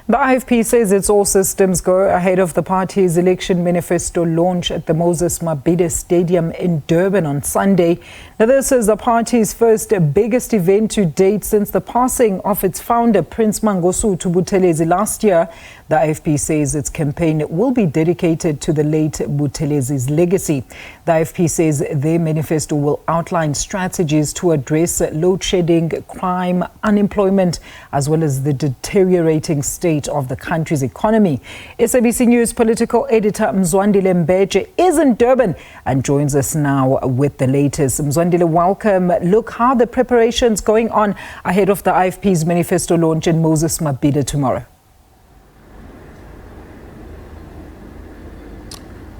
The IFP says it's all systems go ahead of the party's election manifesto launch at the Moses Mabhida Stadium in Durban on Sunday. Now, this is the party's first biggest event to date since the passing of its founder, Prince Mangosuthu Buthelezi, last year. The IFP says its campaign will be dedicated to the late Buthelezi's legacy. The IFP says their manifesto will outline strategies to address load shedding, crime, unemployment, as well as the deteriorating state of the country's economy. SABC News political editor Mzwandile Mbeje is in Durban and joins us now with the latest. Mzwandile, welcome. Look, how are the preparations going on ahead of the IFP's manifesto launch in Moses Mabhida tomorrow?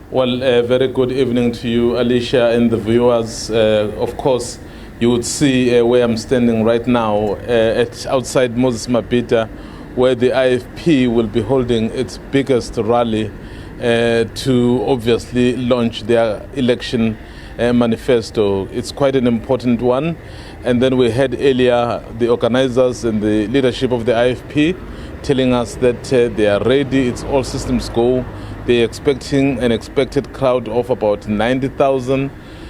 Well, very good evening to you, Alicia, and the viewers. Of course, you would see where I'm standing right now outside Moses Mabhida, where the IFP will be holding its biggest rally to obviously launch their election manifesto. It's quite an important one. And then we heard earlier the organizers and the leadership of the IFP telling us that they are ready, it's all systems go. They're expecting an expected crowd of about 90,000.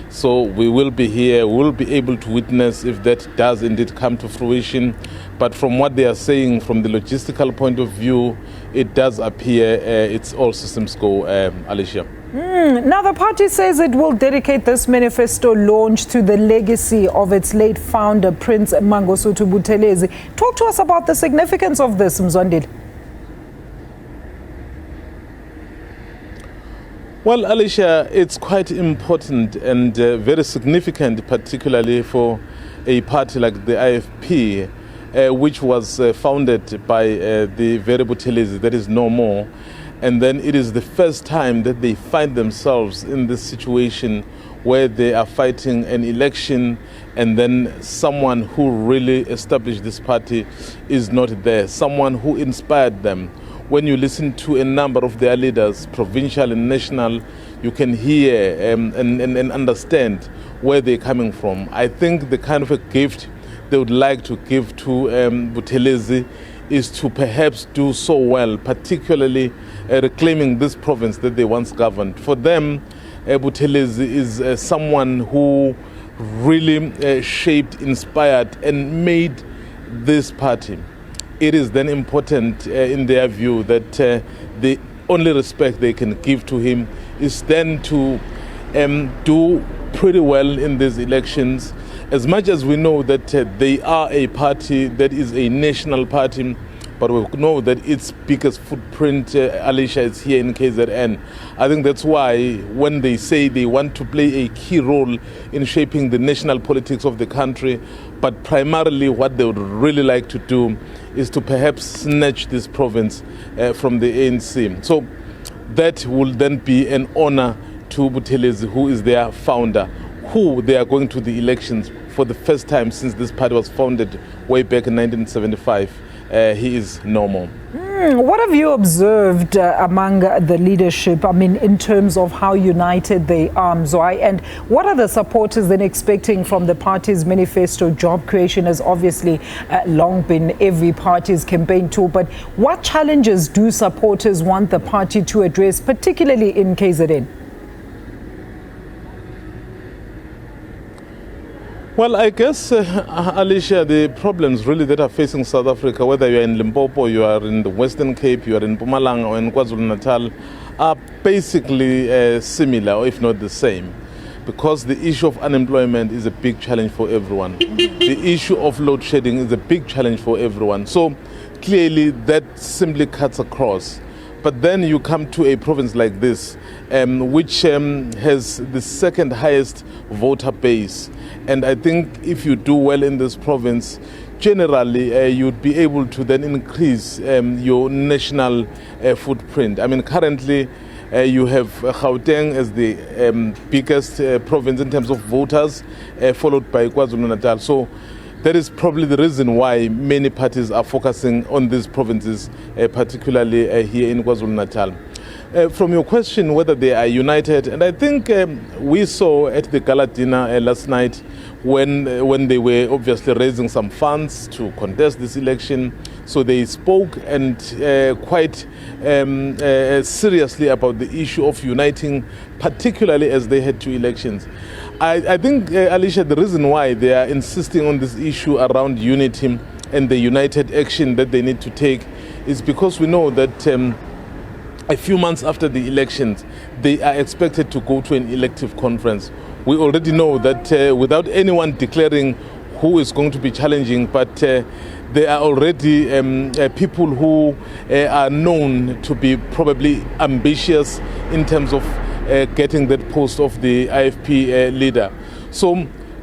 So we will be here, we'll be able to witness if that does indeed come to fruition. But from what they are saying, from the logistical point of view, it does appear it's all systems go, Alicia. Now, the party says it will dedicate this manifesto launch to the legacy of its late founder, Prince Mangosuthu Buthelezi. Talk to us about the significance of this, Mzwandile. Well, Alicia, it's quite important and very significant, particularly for a party like the IFP, which was founded by the very Buthelezi that is no more. And then it is the first time that they find themselves in this situation where they are fighting an election and then someone who really established this party is not there, someone who inspired them. When you listen to a number of their leaders, provincial and national, you can hear and understand where they're coming from. I think the kind of a gift they would like to give to Buthelezi is to perhaps do so well, particularly reclaiming this province that they once governed. For them, Buthelezi is someone who really shaped, inspired, and made this party. It is then important in their view that the only respect they can give to him is then to do pretty well in these elections. As much as we know that they are a party that is a national party, but we know that its biggest footprint, Alicia, is here in KZN. I think that's why when they say they want to play a key role in shaping the national politics of the country, but primarily what they would really like to do is to perhaps snatch this province from the ANC. So that will then be an honor to Buthelezi, who is their founder, who they are going to the elections for the first time since this party was founded way back in 1975. He is no more. What have you observed among the leadership, in terms of how united they are, and what are the supporters then expecting from the party's manifesto? Job creation has obviously long been every party's campaign tool, but what challenges do supporters want the party to address, particularly in KZN? Well, I guess, Alicia, the problems really that are facing South Africa, whether you are in Limpopo, you are in the Western Cape, you are in Mpumalanga or in KwaZulu-Natal, are basically similar, or if not the same. Because the issue of unemployment is a big challenge for everyone. The issue of load shedding is a big challenge for everyone. So clearly that simply cuts across. But then you come to a province like this, which has the second highest voter base. And I think if you do well in this province, generally you'd be able to then increase your national footprint. Currently you have Gauteng as the biggest province in terms of voters, followed by KwaZulu-Natal. So that is probably the reason why many parties are focusing on these provinces, particularly here in KwaZulu-Natal. from your question whether they are united, and I think we saw at the gala dinner last night when they were obviously raising some funds to contest this election, so they spoke and quite seriously about the issue of uniting, particularly as they head to elections. I think, Alicia, the reason why they are insisting on this issue around unity and the united action that they need to take is because we know that a few months after the elections, they are expected to go to an elective conference. We already know that without anyone declaring who is going to be challenging, but there are already people who are known to be probably ambitious in terms of getting that post of the IFP leader. So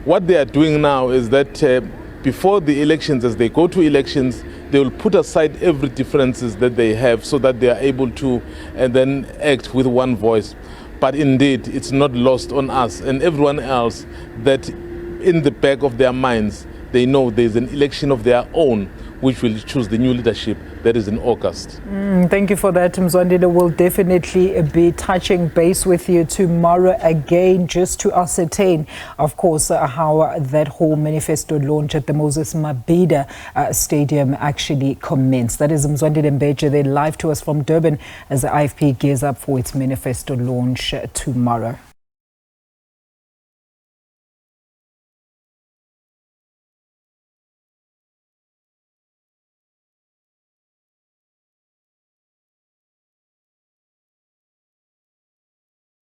what they are doing now is that before the elections, as they go to elections, they will put aside every differences that they have so that they are able to then act with one voice. But indeed, it's not lost on us and everyone else that in the back of their minds, they know there's an election of their own which will choose the new leadership that is in August. Thank you for that, Mzwandile. We'll definitely be touching base with you tomorrow again just to ascertain, of course, how that whole manifesto launch at the Moses Mabhida Stadium actually commenced. That is Mzwandile Mbeje. They're live to us from Durban as the IFP gears up for its manifesto launch tomorrow.